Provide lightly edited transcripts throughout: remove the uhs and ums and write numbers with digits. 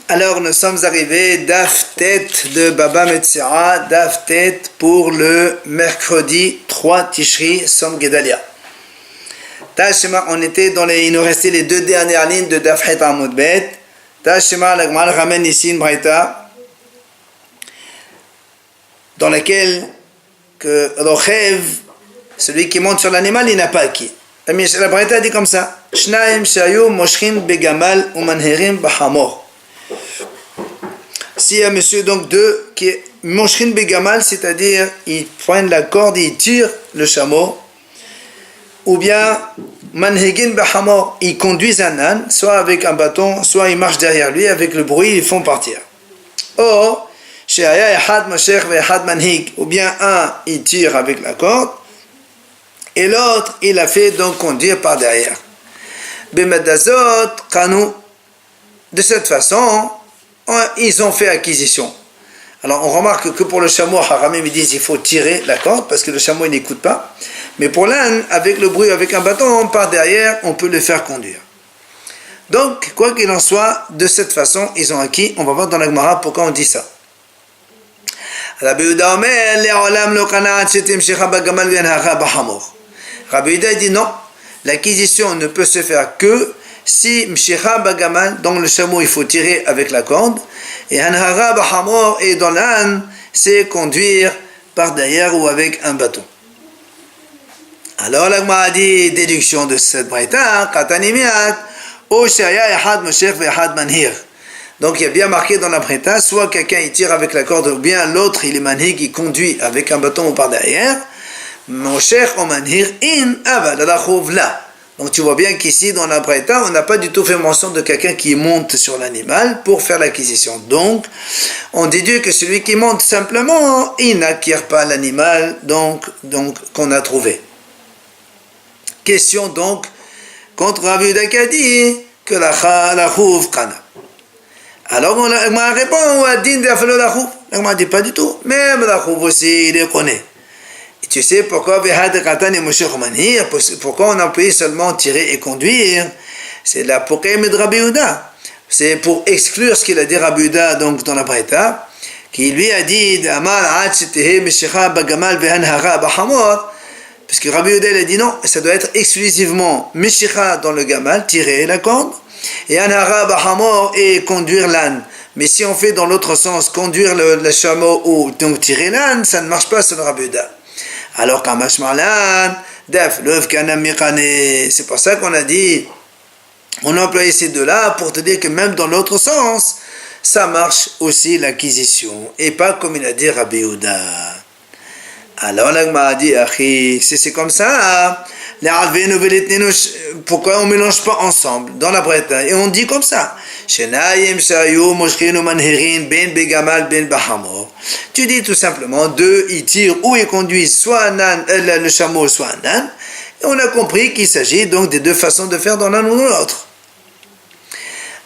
Alors nous sommes arrivés Daf Tet de Baba Metzira, Daf Tet pour le mercredi 3 Tishri Som Gedalia. Tashema, on était il nous restait les deux dernières lignes de Daf Het Amud Bet. Tashema, la Gemara ramène ici une braïta dans laquelle que Rochev, celui qui monte sur l'animal, il n'a pas acquis. La braïta dit comme ça: Shnaim shayu moshchin begamal umanherim bahamor. S'il y a monsieur donc deux qui est moshchin begamal, c'est-à-dire ils prennent la corde et ils tirent le chameau, ou bien manhegin bahamor, ils conduisent un âne, soit avec un bâton, soit ils marchent derrière lui, avec le bruit ils font partir. Or, she'aya ehad moshech ve'ehad manhig, ou bien un il tire avec la corde et l'autre il a fait donc conduire par derrière. Bemedazot kanu. De cette façon, ils ont fait acquisition. Alors on remarque que pour le chameau, Haramim ils disent qu'il faut tirer la corde parce que le chameau il n'écoute pas. Mais pour l'âne, avec le bruit, avec un bâton, par derrière, on peut le faire conduire. Donc, quoi qu'il en soit, de cette façon, ils ont acquis. On va voir dans la Gemara pourquoi on dit ça. Rabbi Yehuda Omer, Le'olam lo kana ad shetimshecha bagamal ve'enhara bahamor. Rabbi Yehuda dit non, l'acquisition ne peut se faire que si mshecha bagamal, dans le chameau il faut tirer avec la corde, et hanhara bahamor, et dans l'âne c'est conduire par derrière ou avec un bâton. Alors la Gemara dit déduction de cette braïta, katanimiat o shaya ehad moshech ve'ehad manhir. Donc il y a bien marqué dans la braïta, soit quelqu'un il tire avec la corde, ou bien l'autre il est manhig, il conduit avec un bâton ou par derrière. Moshech o manhir in aval alachuv la. Donc tu vois bien qu'ici dans la braïta, on n'a pas du tout fait mention de quelqu'un qui monte sur l'animal pour faire l'acquisition. Donc on déduit que celui qui monte simplement, il n'acquiert pas l'animal donc qu'on a trouvé. Question donc contre Rabbi Yehuda qui a dit que la chouv kana. Alors on répond à din de afalo la chouv. On dit pas du tout. Même la chouv aussi, il les connaît. Et tu sais pourquoi pourquoi on a pu seulement tirer et conduire? C'est la pokéme de Rabbi Yehuda. C'est pour exclure ce qu'il a dit Rabbi Yehuda donc dans la braïta, qui lui a dit parce que Rabbi Yehuda a dit non, ça doit être exclusivement Meshicha dans le gamal, tirer la corde, et Anhara Bahamor et conduire l'âne. Mais si on fait dans l'autre sens, conduire le chameau ou donc tirer l'âne, ça ne marche pas sur le Rabbi Yehuda. Alors Kamash Marlan, Def, Lev Kanam Mikane, c'est pour ça qu'on a dit, on a employé ces deux-là pour te dire que même dans l'autre sens, ça marche aussi l'acquisition, et pas comme il a dit Rabbi Yehuda. Alors la Gemara dit, c'est comme ça, pourquoi on ne mélange pas ensemble dans la braïta? Et on dit comme ça, tu dis tout simplement, deux, ils tirent ou ils conduisent soit un âne, le chameau, soit un âne, et on a compris qu'il s'agit donc des deux façons de faire dans l'un ou dans l'autre.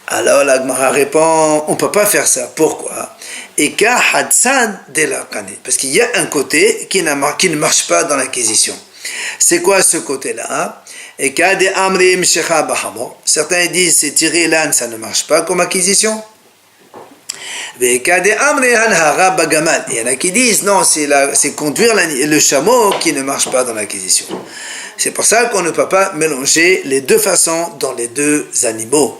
Alors la Gemara répond, on ne peut pas faire ça. Pourquoi? Parce qu'il y a un côté qui ne marche pas dans l'acquisition. C'est quoi ce côté-là? Certains disent c'est tirer l'âne, ça ne marche pas comme acquisition. Il y en a qui disent non, c'est conduire le chameau qui ne marche pas dans l'acquisition. C'est pour ça qu'on ne peut pas mélanger les deux façons dans les deux animaux.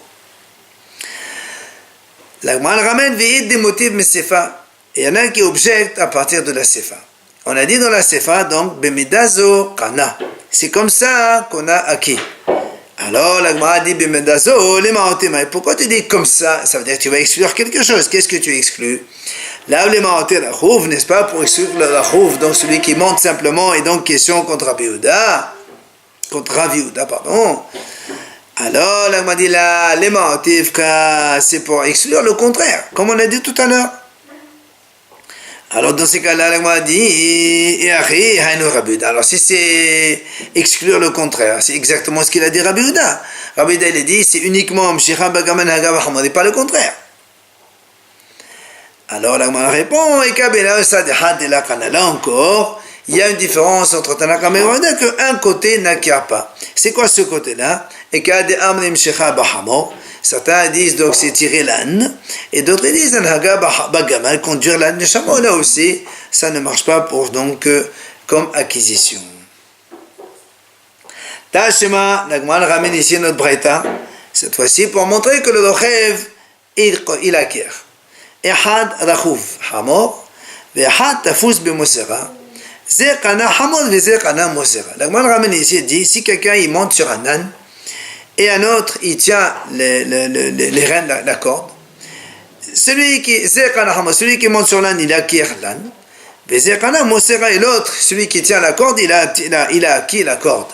La Gemara ramène des motifs mais sefa. Et il y en a qui objectent à partir de la sefa. On a dit dans la sefa donc bemidazo kana. C'est comme ça qu'on a acquis. Alors la Gemara dit bemidazo les maotemai. Pourquoi tu dis comme ça? Ça veut dire que tu vas exclure quelque chose. Qu'est-ce que tu exclus? Là les maote la chouv, n'est-ce pas, pour exclure la chouv, donc celui qui monte simplement, et donc question contre Rabbi Yehuda, pardon. Alors, la Gemara dit là, les motifs, c'est pour exclure le contraire, comme on a dit tout à l'heure. Alors, dans ces cas-là, la Gemara dit, alors si c'est exclure le contraire, c'est exactement ce qu'il a dit Rabbi Yehuda. Rabbi Yehuda, il a dit, c'est uniquement Mshicha Bagaman Hagavacham, on n'est pas le contraire. Alors, la Gemara répond, là encore, il y a une différence entre Tanaka et Rabbi Yehuda, qu'un côté n'acquiert pas. C'est quoi ce côté-là? Certains disent donc c'est tirer l'âne, et d'autres disent al-haga bagamal, conduire l'âne de chameau. Là aussi, ça ne marche pas pour donc comme acquisition. Tashema, l'agmal ramène ici notre braïta, cette fois-ci pour montrer que le lochev, il acquiert. Ehad rachouf hamor, ve'ehad tafous b'mosera, zeh kana hamor ve'zeh kana mosera. L'agmal ramène ici dit, si quelqu'un il monte sur un âne, et un autre il tient les rênes, la corde, celui qui monte sur l'âne, il acquiert l'âne, ve'zeh kana mosera, et l'autre, celui qui tient la corde, il a acquis la corde.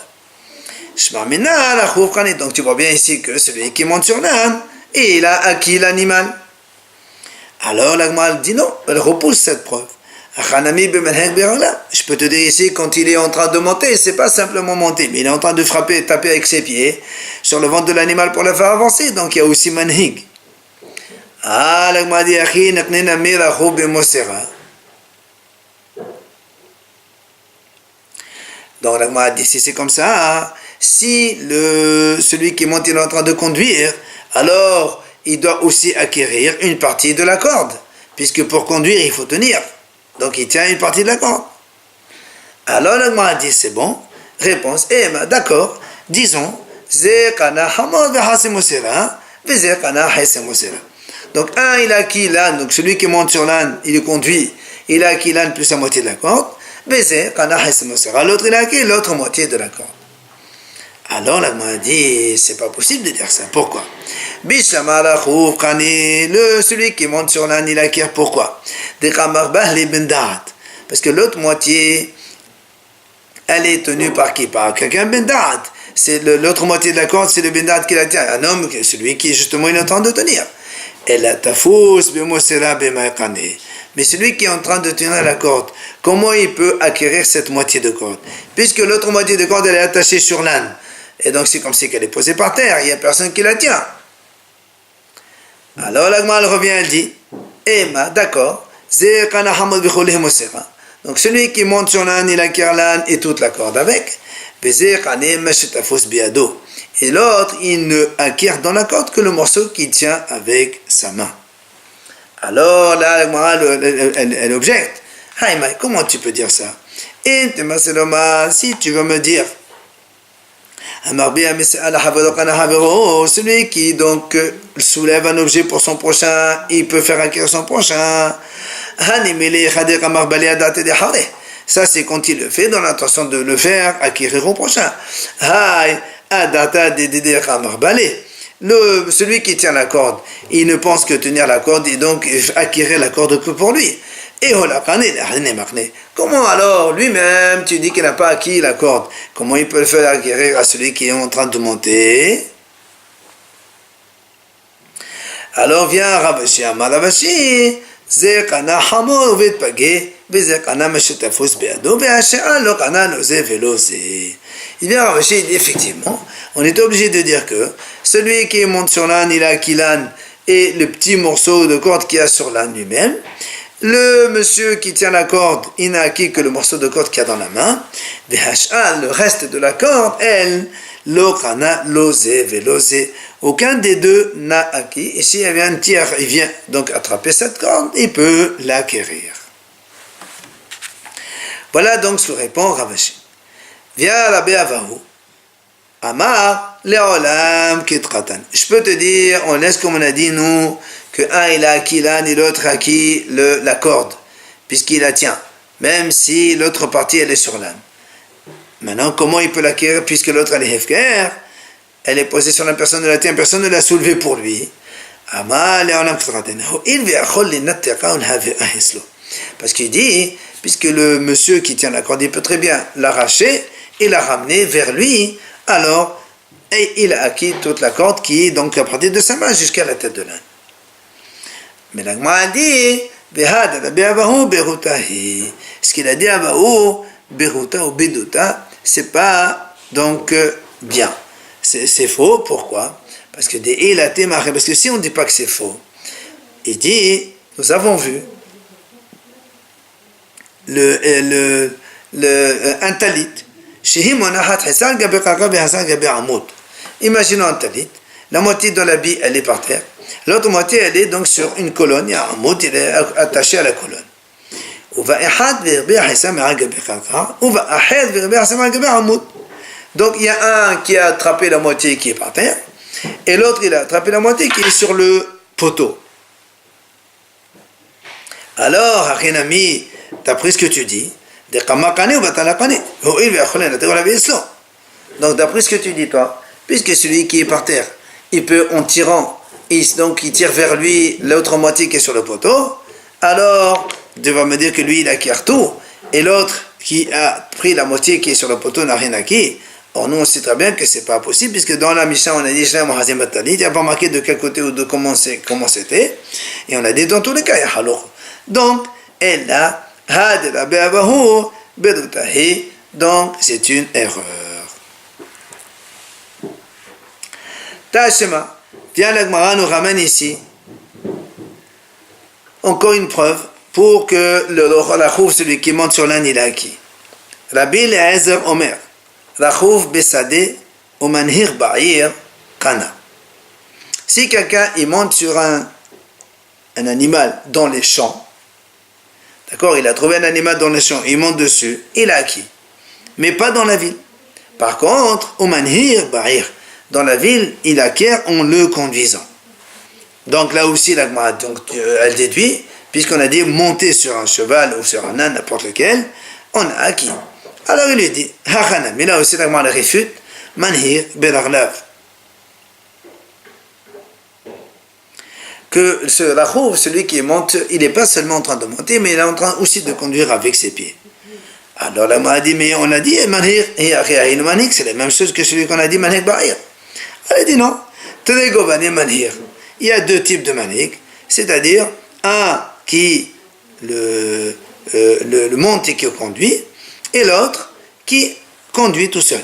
Donc tu vois bien ici que celui qui monte sur l'âne, il a acquis l'animal. Alors l'agmal dit non, elle repousse cette preuve. Je peux te dire ici, quand il est en train de monter, c'est pas simplement monter, mais il est en train de frapper, taper avec ses pieds sur le ventre de l'animal pour le faire avancer. Donc il y a aussi manhig. Ah, l'agmal dit donc l'agmal dit si c'est comme ça, si celui qui monte est en train de conduire, alors il doit aussi acquérir une partie de la corde, puisque pour conduire il faut tenir, donc il tient une partie de la corde. Alors l'agma dit c'est bon, réponse, d'accord, disons, donc un il a acquis l'âne, donc celui qui monte sur l'âne, il est conduit, il a acquis l'âne plus la moitié de la corde, l'autre il a acquis l'autre moitié de la corde. Alors l'agma dit, c'est pas possible de dire ça. Pourquoi? Celui qui monte sur l'âne, il acquiert pourquoi? Parce que l'autre moitié, elle est tenue par qui? Par quelqu'un bendat. C'est l'autre moitié de la corde, c'est le bendat qui la tient. Un homme, celui qui justement il est en train de tenir. Mais celui qui est en train de tenir la corde, comment il peut acquérir cette moitié de corde? Puisque l'autre moitié de corde, elle est attachée sur l'âne. Et donc c'est comme si qu'elle est posée par terre, il n'y a personne qui la tient. Alors l'agma revient, elle dit, d'accord, donc celui qui monte sur l'âne, il acquiert l'âne et toute la corde avec. Et l'autre, il ne acquiert dans la corde que le morceau qu'il tient avec sa main. Alors là, elle objecte. Comment tu peux dire ça? Si tu veux me dire, celui qui donc soulève un objet pour son prochain, il peut faire acquérir son prochain. Ça c'est quand il le fait dans l'intention de le faire acquérir au prochain. Celui qui tient la corde, il ne pense que tenir la corde et donc acquérir la corde que pour lui. Et comment alors lui-même tu dis qu'il n'a pas acquis la corde? Comment il peut le faire acquérir à celui qui est en train de monter? Alors vient Ravashi, Ravashi, il vient Ravashi, il dit effectivement, on est obligé de dire que celui qui monte sur l'âne, il a acquis l'âne et le petit morceau de corde qu'il y a sur l'âne lui-même. Le monsieur qui tient la corde, il n'a acquis que le morceau de corde qu'il y a dans la main. Le reste de la corde, elle, aucun des deux n'a acquis. Et s'il y avait un tiers, il vient donc attraper cette corde, il peut l'acquérir. Voilà donc ce que répond Ravashi. Vient Rabbi Avahu. Amar le'olam kitratan. Je peux te dire, on laisse comme on a dit nous, que un il a acquis l'âne et l'autre a acquis la corde, puisqu'il la tient, même si l'autre partie elle est sur l'âne. Maintenant, comment il peut l'acquérir puisque l'autre elle est hefker? Elle est posée sur la personne, elle la tient, personne ne l'a soulevée pour lui. Parce qu'il dit, puisque le monsieur qui tient la corde, il peut très bien l'arracher et la ramener vers lui, alors et il a acquis toute la corde qui est donc à partir de sa main jusqu'à la tête de l'âne. Mais l'agma a dit, ce qu'il a dit Abahu, Beruta ou Beduta, c'est pas donc bien. C'est faux, pourquoi? Parce que parce que si on ne dit pas que c'est faux, il dit, nous avons vu un talit, imaginons un talit, La moitié de l'habit, elle est par terre. L'autre moitié, elle est donc sur une colonne. Il y a un mot, il est attaché à la colonne. Donc il y a un qui a attrapé la moitié qui est par terre, et l'autre il a attrapé la moitié qui est sur le poteau. Alors, Achinami, d'après ce que tu dis, donc d'après ce que tu dis toi, puisque celui qui est par terre, il peut en tirant, donc il tire vers lui l'autre moitié qui est sur le poteau, alors tu vas me dire que lui il acquiert tout, et l'autre qui a pris la moitié qui est sur le poteau n'a rien acquis. Or nous on sait très bien que c'est pas possible, puisque dans la Mishnah on a dit il n'y a pas marqué de quel côté ou de comment c'était, et on a dit dans tous les cas il y a halour. Donc elle a donc c'est une erreur. Tashema, viens la Gemara nous ramène ici encore une preuve pour que la chouf, celui qui monte sur l'âne, il a acquis. Rabbi Eliezer Omer, la chouf besade ou manhir ba'ir kana. Si quelqu'un il monte sur un animal dans les champs, d'accord, il a trouvé un animal dans les champs, il monte dessus, il a acquis, mais pas dans la ville. Par contre, ou manhir ba'ir, dans la ville, il acquiert en le conduisant. Donc là aussi, la Gemara, elle déduit, puisqu'on a dit monter sur un cheval ou sur un âne, n'importe lequel, on a acquis. Alors il lui dit, Hachana, mais là aussi la Gemara le réfute, manhir belarlav. Que la chouv, celui qui monte, il n'est pas seulement en train de monter, mais il est en train aussi de conduire avec ses pieds. Alors la Gemara dit, mais on a dit manhir et achiahin manhik, c'est la même chose que celui qu'on a dit manhik ba'ir. Elle a dit non, tenegovane manhir. Il y a deux types de manhik, c'est-à-dire un qui le monte et qui le conduit, et l'autre qui conduit tout seul.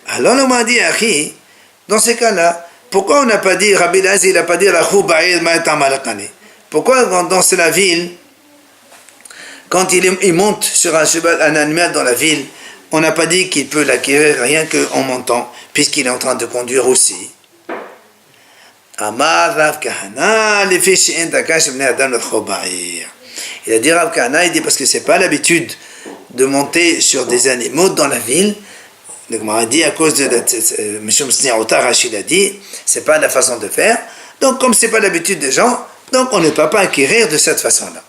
Alors on m'a dit, Achi, dans ces cas-là, pourquoi on n'a pas dit, Rabbi Eliezer, il n'a pas dit la chou ba'id ma'etam alakane? Pourquoi dans la ville, quand il monte sur un cheval, un animal dans la ville, on n'a pas dit qu'il peut l'acquérir rien qu'en montant, puisqu'il est en train de conduire aussi? Amar Rav Kahana, les fiches intakash bnei adam l'chou ba'ir. Il a dit Rav Kahana, il dit parce que c'est pas l'habitude de monter sur des animaux dans la ville. Donc on a dit à cause de M. Msni'otar Rachid a dit, c'est pas la façon de faire. Donc comme c'est pas l'habitude des gens, donc on ne peut pas acquérir de cette façon-là.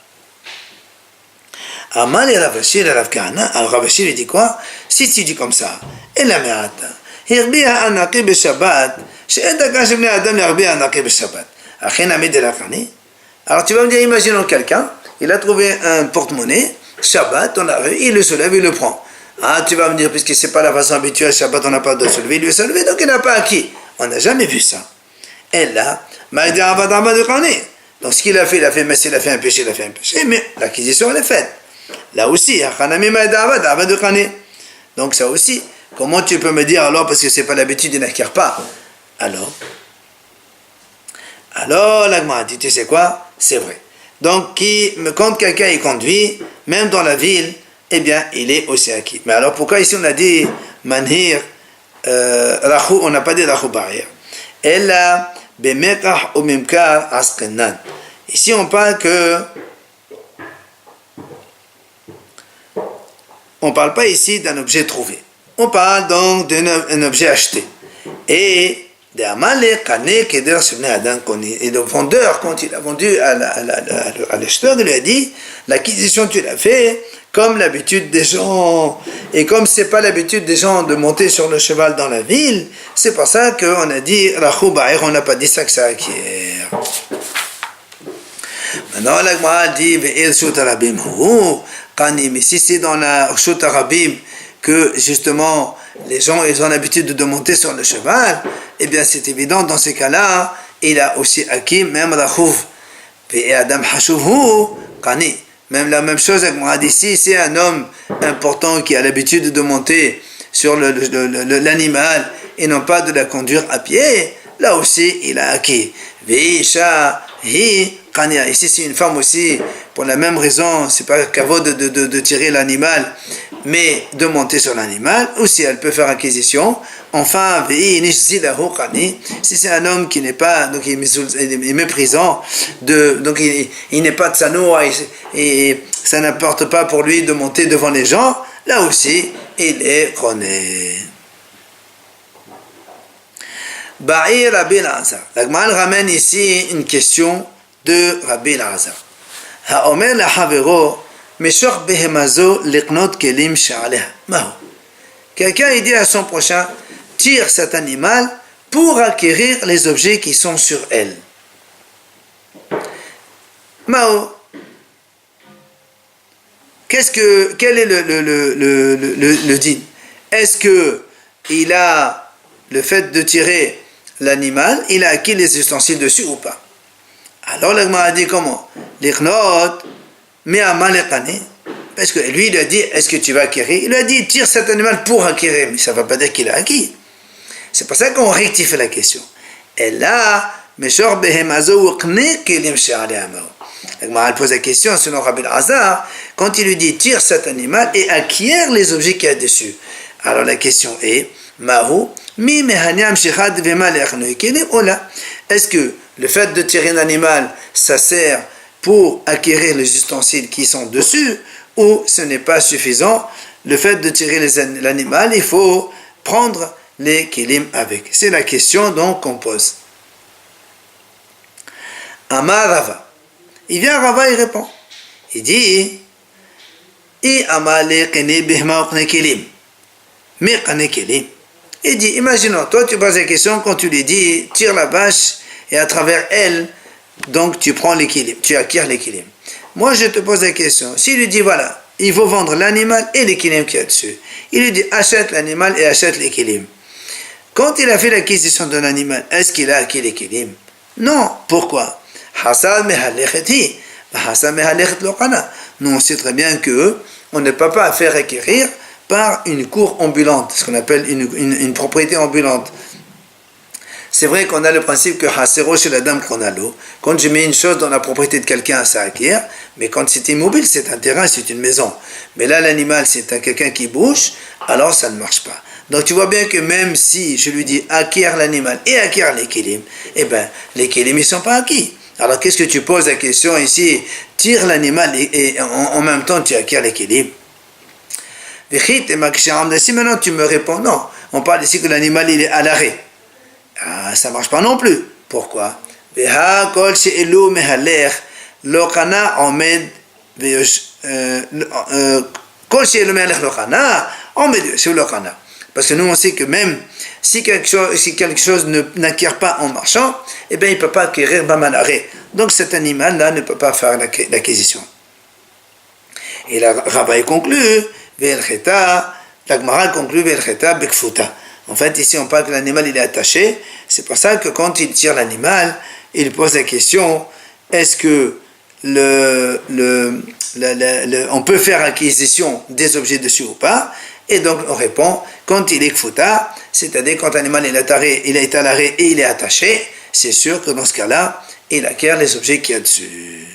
Amal et Rav Ashi et Rav Kahana, alors Rav Ashi lui dit quoi? Si tu dis comme ça, et la me'ata, hirbiha anaqi b'shabbat, she'edakash bnei adam hirbiha anaqi b'shabbat. Achin amid de la khani. Alors tu vas me dire, imaginons quelqu'un, il a trouvé un porte-monnaie, Shabbat, on l'a vu, il le soulève, il le prend. Ah, tu vas me dire, puisque c'est pas la façon habituelle, Shabbat, on n'a pas de soulever, il lui a soulevé, donc il n'a pas acquis. On n'a jamais vu ça. Et là, donc ce qu'il a fait, mais s'il a fait un péché, il a fait un péché, mais l'acquisition, elle est faite. Là aussi, donc ça aussi, comment tu peux me dire alors, parce que c'est pas l'habitude, il n'acquiert pas. Alors, la Gemara dit, tu sais quoi? C'est vrai. Donc, quand quelqu'un est conduit, même dans la ville, eh bien, il est aussi acquis. Mais alors, pourquoi ici on a dit manhir, on n'a pas dit rachou ba'ir? Ella b'mekach ou mimkar askenan. Ici, on parle on parle pas ici d'un objet trouvé. On parle donc d'un objet acheté. Et et le vendeur, quand il a vendu à l'acheteur, il lui a dit, l'acquisition tu l'as fait comme l'habitude des gens, et comme c'est pas l'habitude des gens de monter sur le cheval dans la ville, c'est pour ça qu'on a dit rachou ba'ir, on n'a pas dit ça que ça acquiert. Maintenant la Gemara dit ve'il shut arabim hu kani, mais si c'est dans la shut arabim que justement les gens ils ont l'habitude de monter sur le cheval, eh bien c'est évident, dans ces cas-là, il a aussi acquis même la chouf. Et Adam Hashuvhu, Kani. Même la même chose avec moi d'ici, c'est un homme important qui a l'habitude de monter sur l'animal et non pas de la conduire à pied, là aussi il a acquis. Veisha hi Kani. Ici c'est une femme aussi, pour la même raison, c'est pas kavod de tirer l'animal, mais de monter sur l'animal, ou si elle peut faire acquisition. Enfin, si c'est un homme qui n'est pas, donc il est méprisant, donc il n'est pas de sanoua, et ça n'importe pas pour lui de monter devant les gens, là aussi, il est rené. Ba'ir Rabbi Elazar. La Gemara ramène ici une question de Rabbi Elazar. Ha'omer la havero, meshor behemazo liqnot kelim she'aleha. Mahu. Quelqu'un il dit à son prochain, tire cet animal pour acquérir les objets qui sont sur elle. Mahu. Quel est le din? Est-ce que il a le fait de tirer l'animal, il a acquis les ustensiles dessus ou pas? Alors le Gemara a dit comment? L'iknot, mais à malekane. Parce que lui, il a dit, est-ce que tu vas acquérir? Il a dit, tire cet animal pour acquérir, mais ça ne va pas dire qu'il a acquis. C'est pour ça qu'on rectifie la question. Et là, Meshor behemazo ukne kelim she'aleh. Le Gemara pose la question selon Rabbi Elazar, quand il lui dit, tire cet animal et acquiert les objets qu'il y a dessus. Alors la question est, Mahu, est-ce que le fait de tirer un animal, ça sert pour acquérir les ustensiles qui sont dessus, ou ce n'est pas suffisant? Le fait de tirer l'animal, il faut prendre les kilim avec. C'est la question donc qu'on pose. Amar Rava. Il vient Rava, il répond. Il dit, il dit, imaginons, toi tu poses la question quand tu lui dis, tire la vache et à travers elle, donc tu prends l'équilibre, tu acquiers l'équilibre. Moi je te pose la question, s'il lui dit voilà, il faut vendre l'animal et l'équilibre qu'il y a dessus, il lui dit achète l'animal et achète l'équilibre. Quand il a fait l'acquisition de l'animal, est-ce qu'il a acquis l'équilibre? Non, pourquoi? Nous on sait très bien que on ne peut pas faire acquérir par une cour ambulante, ce qu'on appelle une propriété ambulante. C'est vrai qu'on a le principe que hasero chez la dame qu'on a l'eau. Quand je mets une chose dans la propriété de quelqu'un, ça acquiert, mais quand c'est immobile, c'est un terrain, c'est une maison. Mais là, l'animal, c'est quelqu'un qui bouge, alors ça ne marche pas. Donc tu vois bien que même si je lui dis acquiert l'animal et acquiert l'équilibre, eh bien, l'équilibre, ils ne sont pas acquis. Alors qu'est-ce que tu poses la question ici? Tire l'animal et en même temps, tu acquiers l'équilibre. Si maintenant tu me réponds non, on parle ici que l'animal il est à l'arrêt. Ah, ça ne marche pas non plus. Pourquoi? Parce que nous on sait que même si quelque chose n'acquiert pas en marchant, eh bien il ne peut pas acquérir Baman arrêt. Donc cet animal là ne peut pas faire l'acquisition. Et la Rava conclut. La Gemara conclut Bekfuta. En fait, ici on parle que l'animal il est attaché. C'est pour ça que quand il tire l'animal, il pose la question est-ce que on peut faire acquisition des objets dessus ou pas? Et donc on répond quand il est Kfuta, c'est-à-dire quand l'animal il est à l'arrêt et il est attaché, c'est sûr que dans ce cas-là, il acquiert les objets qu'il y a dessus.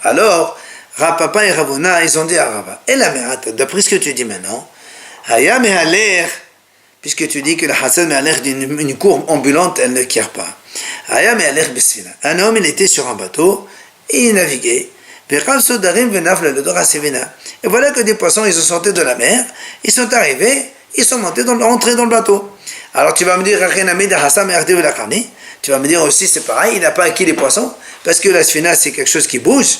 Alors, Rapapa et Ravuna, ils ont dit à Rava, et la mérate, d'après ce que tu dis maintenant, puisque tu dis que la Hassan Me'aler d'une cour ambulante, elle ne quiert pas. Un homme, il était sur un bateau, et il naviguait. Et voilà que des poissons, ils sont sortis de la mer, ils sont arrivés, ils sont entrés dans le bateau. Alors tu vas me dire, tu vas me dire aussi, c'est pareil, il n'a pas acquis les poissons, parce que la sfina, c'est quelque chose qui bouge.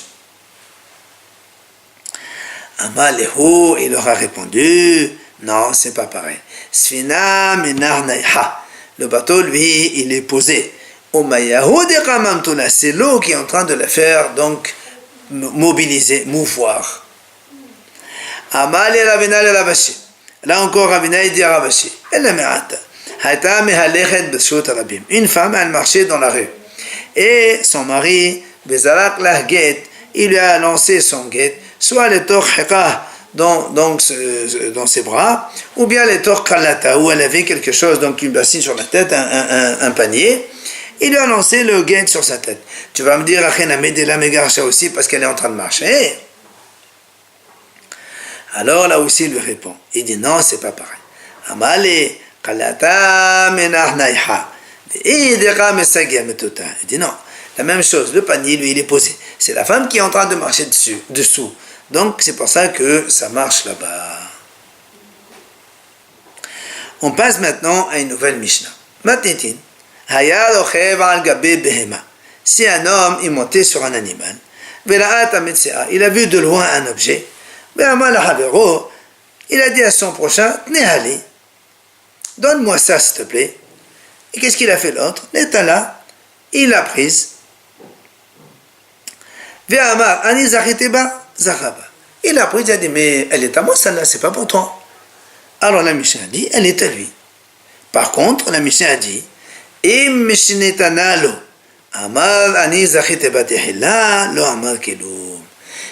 Amalehu, il leur a répondu, non, c'est pas pareil. Sfina minar naiha. Le bateau, lui, il est posé. C'est l'eau qui est en train de le faire, donc, mobiliser, mouvoir. Amal et Ravina le Ravashi. Là encore, Ravina dit à Ravashi. Une femme, elle marchait dans la rue. Et son mari, il lui a lancé son guet, soit le torheka dans ses bras, ou bien le torkalata, où elle avait quelque chose, donc une bassine sur la tête, un panier. Il lui a lancé le guet sur sa tête. Tu vas me dire, Achenamedela Megarsha aussi, parce qu'elle est en train de marcher. Alors là aussi, il lui répond. Il dit, non, c'est pas pareil. Amale, Kalata Menahnaïha. Il dit non, la même chose, le panier, lui, il est posé. C'est la femme qui est en train de marcher dessous. Donc, c'est pour ça que ça marche là-bas. On passe maintenant à une nouvelle Mishnah. Matnitin. Si un homme est monté sur un animal, il a vu de loin un objet, il a dit à son prochain, donne-moi ça s'il te plaît. Et qu'est-ce qu'il a fait l'autre? Netala, il l'a prise. Il a pris, il a dit, mais elle est à moi celle-là, c'est pas pour toi. Alors la Mishnah a dit, elle est à lui. Par contre, la Mishnah a dit,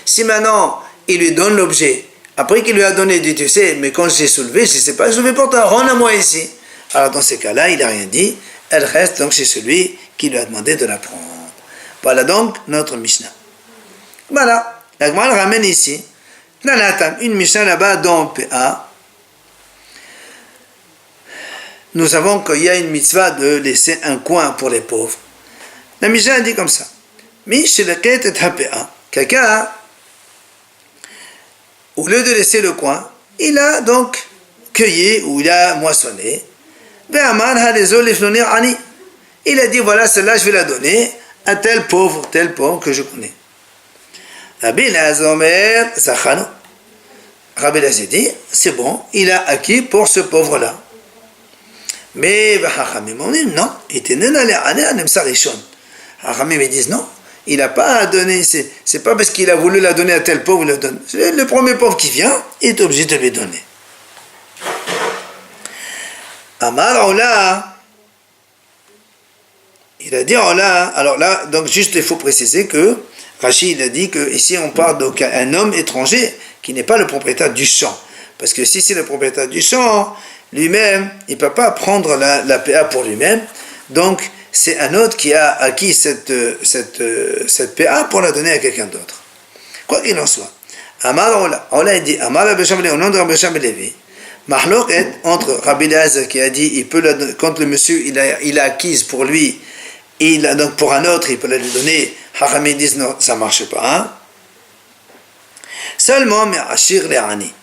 si maintenant il lui donne l'objet, après qu'il lui a donné, il dit, tu sais, mais quand j'ai soulevé, je ne sais pas soulevé pour toi, rends-la-moi ici. Alors dans ces cas-là, il n'a rien dit, elle reste donc chez celui qui lui a demandé de la prendre. Voilà donc notre Mishnah. Voilà, la Gemara ramène ici, une Mishnah là-bas dans PA. Nous savons qu'il y a une mitzvah de laisser un coin pour les pauvres. La Mishnah dit comme ça. Quelqu'un, au lieu de laisser le coin, il a donc cueilli ou il a moissonné. Il a dit, voilà, celle-là, je vais la donner à tel pauvre que je connais. Rabbi Elazar dit, c'est bon, il a acquis pour ce pauvre-là. Mais Chachamim on dit non, Chachamim disent non, il n'a pas à donner, c'est pas parce qu'il a voulu la donner à tel pauvre, il la donne. Le premier pauvre qui vient, il est obligé de lui donner. Amar Ola, il a dit Ola, alors là, donc juste il faut préciser que Rashi il a dit que ici on parle d'un homme étranger qui n'est pas le propriétaire du champ. Parce que si c'est le propriétaire du champ, lui-même, il ne peut pas prendre la PA pour lui-même. Donc, c'est un autre qui a acquis cette PA pour la donner à quelqu'un d'autre. Quoi qu'il en soit. Amar Ola dit, Amar Rabbi Shimon, au nom de Rabbi Shimon Levi, Mahloket entre Rabbi Elazar qui a dit, quand le monsieur il a acquise pour lui, donc pour un autre, il peut la lui donner. Chachamim disent non, ça ne marche pas. Hein? Seulement, mais Ashir Le'ani,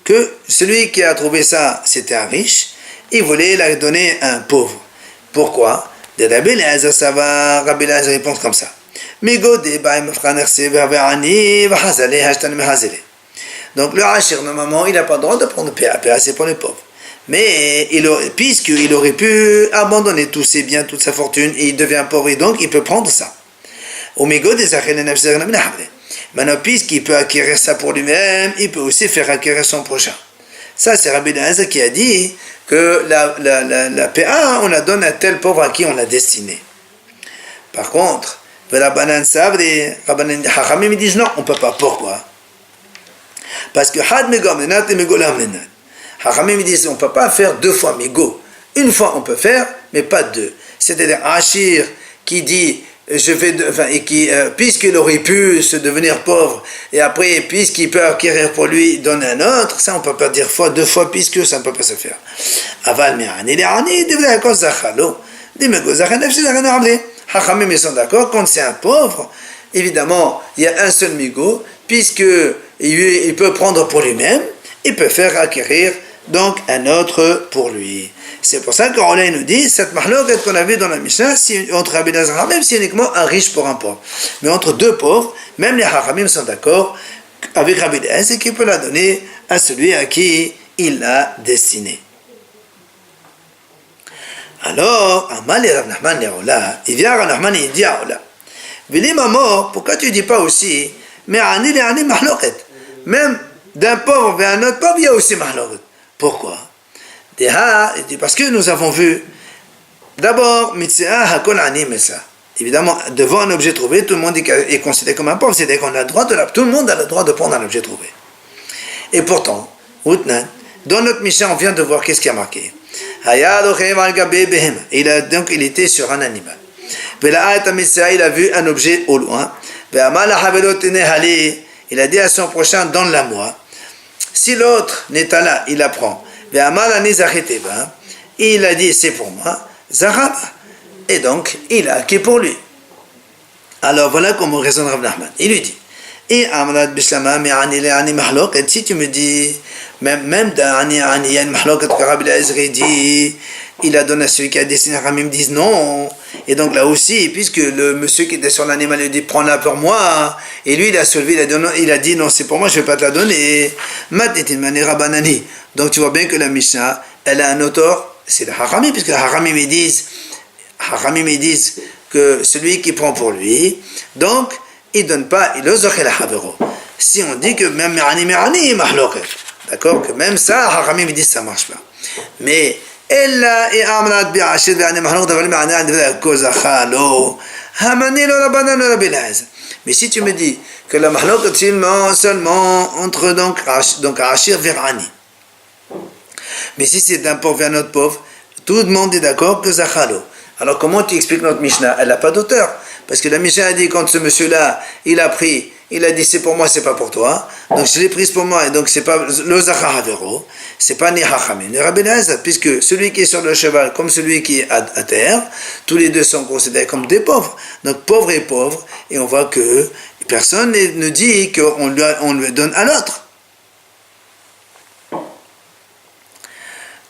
que celui qui a trouvé ça, c'était un riche, il voulait la donner à un pauvre. Pourquoi? De Rabbi Elazar, ça va, Rabbi Elazar répond comme ça. Donc le Ashir, normalement, il n'a pas le droit de prendre PA, c'est pour les pauvres. Mais puisqu'il aurait pu abandonner tous ses biens, toute sa fortune, et il devient pauvre, et donc il peut prendre ça. Maintenant, puisqu'il peut acquérir ça pour lui-même, il peut aussi faire acquérir son prochain. Ça, c'est Rabbi Elazar qui a dit que la PA, on la donne à tel pauvre à qui on l'a destinée. Par contre, Chachamim disent non, on ne peut pas. Pourquoi? Parce que Had Megom Lenat et Megolam Lenat. Chachamim disent on ne peut pas faire deux fois Mego. Une fois on peut faire, mais pas deux. C'est-à-dire Ashir qui dit puisqu'il aurait pu se devenir pauvre, et après, puisqu'il peut acquérir pour lui, donner un autre, ça on ne peut pas dire deux fois, puisque ça ne peut pas se faire. Aval Chachamim ils sont d'accord, quand c'est un pauvre, évidemment, il y a un seul migo, puisqu'il peut prendre pour lui-même, il peut faire acquérir donc un autre pour lui. C'est pour ça qu'on nous dit, cette mahloket qu'on a vu dans la Mishnah, entre Rabbi Elazar, même si uniquement un riche pour un pauvre. Mais entre deux pauvres, même les Chachamim sont d'accord avec Rabbi Elazar qui peut la donner à celui à qui il l'a destiné. Alors, Amal et Rav Nachman les Ola, il vient Rav Nachman et il dit à Ola, Vili Mamo, pourquoi tu ne dis pas aussi, mais Ani les Ani mahloket, même d'un pauvre vers un autre pauvre, il y a aussi mahloket. Pourquoi? Parce que nous avons vu, d'abord, évidemment, devant un objet trouvé, tout le monde est considéré comme un pauvre, c'est-à-dire qu'on a le droit tout le monde a le droit de prendre un objet trouvé. Et pourtant, dans notre Mishnah, on vient de voir qu'est-ce qui a marqué. Il était sur un animal. Il a vu un objet au loin. Il a dit à son prochain, donne-la-moi. Si l'autre n'est pas là, il la prend. Il a dit, c'est pour moi. Et donc, il a acquis pour lui. Alors voilà comment raisonne Rav Nachman. Il lui dit, et si tu me dis, même d'un il y a une mahlokat que Rabbi Eliezer dit, il a donné à celui qui a dessiné Ramim disent non. Et donc là aussi, puisque le monsieur qui était sur l'animal lui dit prends-la pour moi, et lui il a soulevé, il a dit non, c'est pour moi, je ne vais pas te la donner. Donc tu vois bien que la Mishnah, elle a un auteur, c'est le Haramim, puisque les Haramim ils disent que celui qui prend pour lui, donc il ne donne pas, il ose la Havero. Si on dit que même Mirani, mahlokat, d'accord, que même ça, Haramim ils disent ça ne marche pas. Mais إلا إعملت بعشر يعني محلوق تفعل معناه عند ذلك كوزا خالو همني لو ربنا لو ربي العز. Mais si tu me dis que la mahlouk est seulement entre donc Achir vers Ani. Mais si c'est d'un pauvre vers notre pauvre, tout le monde est d'accord que Zachalo. Alors comment tu expliques notre Mishnah? Elle n'a pas d'auteur. Parce que la Mishnah a dit quand ce monsieur-là, il a pris, il a dit c'est pour moi, c'est pas pour toi. Donc je l'ai prise pour moi et donc c'est pas le Zachar Havero, c'est pas ni Hachamim ni Rabbi Eliezer, puisque celui qui est sur le cheval comme celui qui est à terre, tous les deux sont considérés comme des pauvres. Donc pauvre et pauvre, et on voit que personne ne dit qu'on lui donne à l'autre.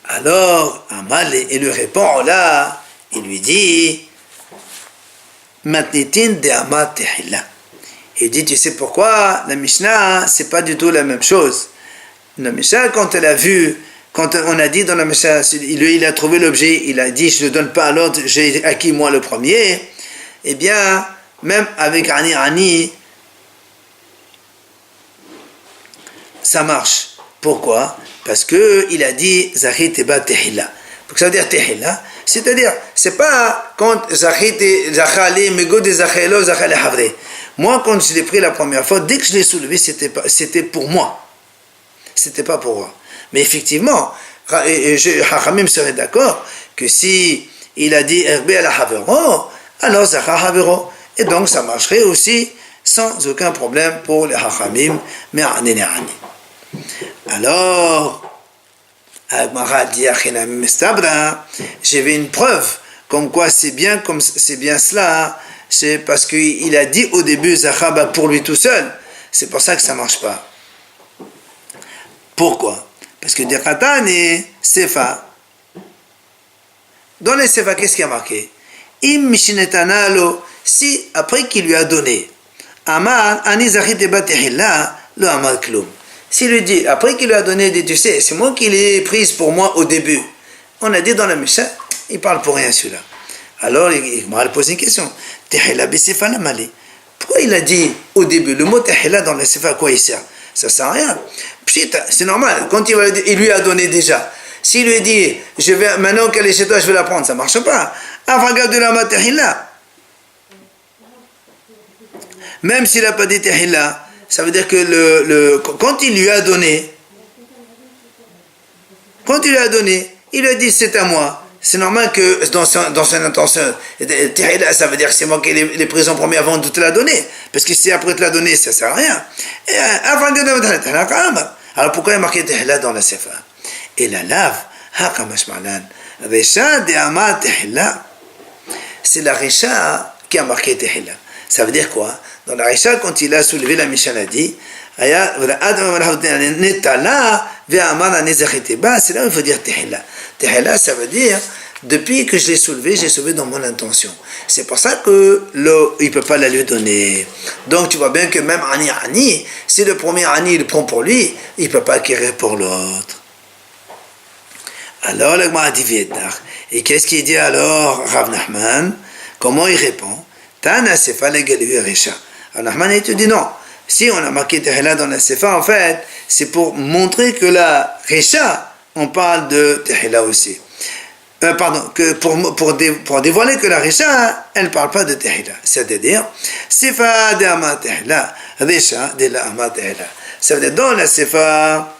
Alors Amal il lui répond là, il lui dit Matnitin de Amat Tehila. Il dit, tu sais pourquoi la Mishnah, c'est pas du tout la même chose. La Mishnah, quand elle a vu, quand on a dit dans la Mishnah, il a trouvé l'objet, il a dit, je ne donne pas à l'autre, j'ai acquis moi le premier. Eh bien, même avec Ani, ça marche. Pourquoi? Parce que il a dit, Zahit Eba Tehila. Donc ça veut dire Tehila. C'est-à-dire, c'est pas quand Zahit Zachali, Mego de Zachelo, Zachali Havre. Moi, quand je l'ai pris la première fois, dès que je l'ai soulevé, c'était pour moi. C'était pas pour moi. Mais effectivement, Hachamim serait d'accord que si il a dit Herbe à la Havero, alors Zachar Havero. Et donc, ça marcherait aussi sans aucun problème pour les Hachamim, mais Ani. Alors, j'avais une preuve comme quoi c'est bien cela. C'est parce qu'il a dit au début Zachaba pour lui tout seul. C'est pour ça que ça ne marche pas. Pourquoi? Parce que Dekatan et Sefa. Dans les Sefa, qu'est-ce qui a marqué? Im Mishinetanalo, si après qu'il lui a donné, Amar, Ani Zachit Eba Tehila, le Amar Kloum. S'il lui dit, après qu'il lui a donné, dit, tu sais, c'est moi qui l'ai prise pour moi au début. On a dit dans la Mishnah, il parle pour rien celui-là. Alors, il m'a posé une question. Tehila bisefa la mali. Pourquoi il a dit au début, le mot Tehila dans la sefa, à quoi il sert? Ça sert à rien. C'est normal. Quand il lui a donné déjà. S'il lui dit, maintenant qu'elle est chez toi, je vais la prendre, ça ne marche pas. Avant, regarde la mot Tehila. Même s'il n'a pas dit Tehila, ça veut dire que quand il lui a donné, il lui a dit c'est à moi. C'est normal que dans son intention, ça veut dire que c'est moi qui l'ai prise en premier avant de te la donner. Parce que si après te la donner, ça ne sert à rien. Alors pourquoi il y a marqué Tehila dans la Sefa? Et la lave, c'est la Recha qui a marqué Tehila. Ça veut dire quoi? Dans la Recha, quand il a soulevé la Mishnah, a dit c'est là où il faut dire Tehila. Tehila, ça veut dire depuis que je l'ai soulevé dans mon intention. C'est pour ça que il ne peut pas la lui donner. Donc tu vois bien que même Ani, si le premier Ani il prend pour lui, il ne peut pas acquérir pour l'autre. Alors le Gemara dit et qu'est-ce qu'il dit alors Rav Nachman? Comment il répond? Tana Sefa legalu Recha. Rav Nachman il te dit non. Si on a marqué Tehila dans la Sefa, en fait, c'est pour montrer que la Recha, on parle de Tehila aussi. Que pour dévoiler que la Recha, elle ne parle pas de Tehila. C'est-à-dire, Sefa de Ama Tehila, Recha de la Ama Tehila. Ça veut dire, dans la Sefa,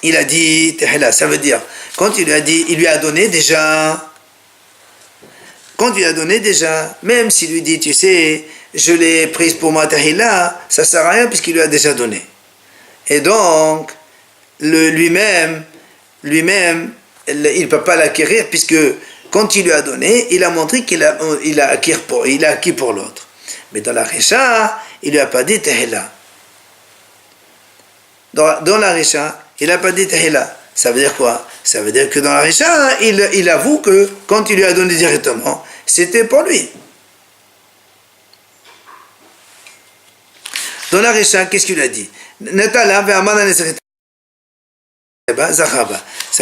il a dit Tehila. Ça veut dire, quand il lui a donné déjà, quand tu lui as donné déjà, même s'il lui dit, tu sais, je l'ai prise pour ma tahila, ça ne sert à rien puisqu'il lui a déjà donné. Et donc, lui-même, il ne peut pas l'acquérir puisque quand il lui a donné, il a montré qu'il a acquis pour l'autre. Mais dans la Risha, il ne lui a pas dit tahila. Dans la Risha, il n'a pas dit tahila. Ça veut dire quoi? Ça veut dire que dans la Risha, il avoue que quand il lui a donné directement, c'était pour lui. Dans la Risha, qu'est-ce qu'il a dit? Ça veut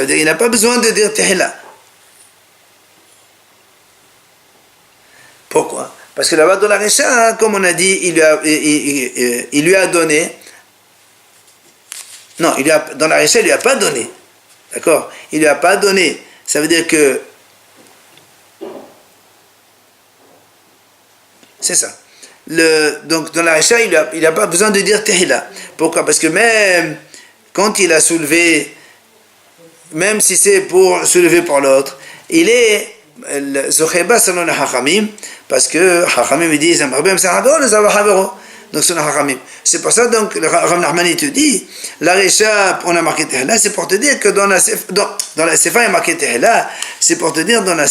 dire qu'il n'a pas besoin de dire tahila. Pourquoi? Parce que là-bas dans la Risha, comme on a dit, il lui a donné. Non, dans la Risha, il ne lui a pas donné. D'accord? Il ne lui a pas donné. Ça veut dire que... C'est ça. Donc dans la Risha, il n'a pas besoin de dire tahila. Pourquoi? Parce que même quand il a soulevé, même si c'est pour soulever pour l'autre, il est Zocheba selon les Hachamim, parce que Hachamim me disent donc c'est Hachamim. C'est pour ça donc le Rav Nachmani te dit la Risha, on a marqué tahila, c'est pour te dire que dans la Sefa il y a marqué tahila, c'est pour te dire dans la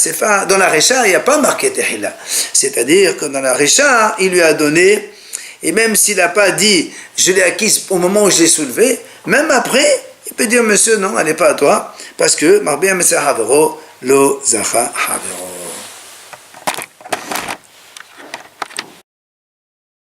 Risha il n'y a pas marqué tahila. C'est-à-dire que dans la Risha il lui a donné, et même s'il n'a pas dit je l'ai acquise au moment où je l'ai soulevé, même après il peut dire monsieur non, elle n'est pas à toi, parce que Marbia Mesa Havero Lo Zacha Havero.